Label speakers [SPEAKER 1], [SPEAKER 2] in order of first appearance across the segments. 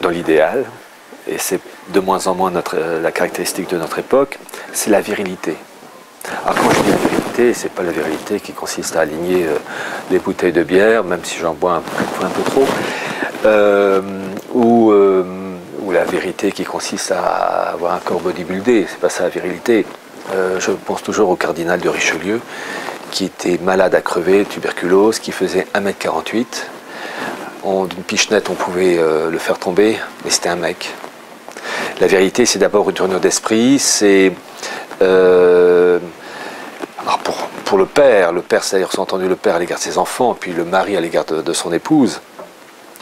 [SPEAKER 1] dans l'idéal, et c'est de moins en moins la caractéristique de notre époque, c'est la virilité. Alors quand je dis la virilité, c'est pas la virilité qui consiste à aligner les bouteilles de bière, même si j'en bois un peu trop, ou la vérité qui consiste à avoir un corps bodybuildé, c'est pas ça la virilité. Je pense toujours au cardinal de Richelieu, qui était malade à crever, tuberculose, qui faisait 1,48 m. D'une pichenette, on pouvait le faire tomber, mais c'était un mec. La vérité, c'est d'abord une tournure d'esprit, c'est... pour le père, c'est-à-dire sous-entendu le père à l'égard de ses enfants, puis le mari à l'égard de son épouse,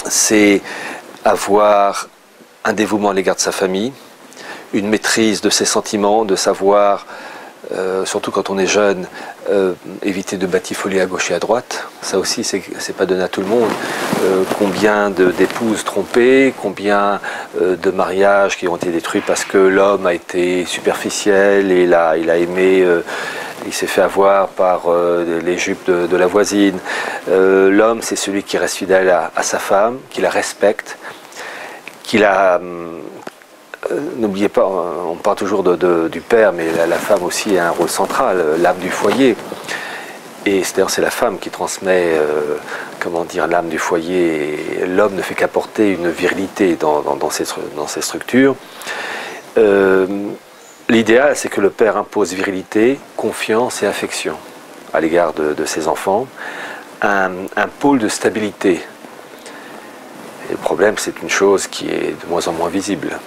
[SPEAKER 1] c'est avoir un dévouement à l'égard de sa famille, une maîtrise de ses sentiments, de savoir, surtout quand on est jeune, éviter de batifoler à gauche et à droite. Ça aussi, c'est pas donné à tout le monde. Combien d'épouses trompées, combien de mariages qui ont été détruits parce que l'homme a été superficiel et il a aimé... il s'est fait avoir par les jupes de la voisine. L'homme, c'est celui qui reste fidèle à sa femme, qui la respecte, qui la... N'oubliez pas, on parle toujours du père, mais la femme aussi a un rôle central, l'âme du foyer. Et d'ailleurs, c'est la femme qui transmet, comment dire, l'âme du foyer. L'homme ne fait qu'apporter une virilité dans ces structures. L'idéal, c'est que le père impose virilité, confiance et affection à l'égard de ses enfants, un pôle de stabilité. Et le problème, c'est une chose qui est de moins en moins visible.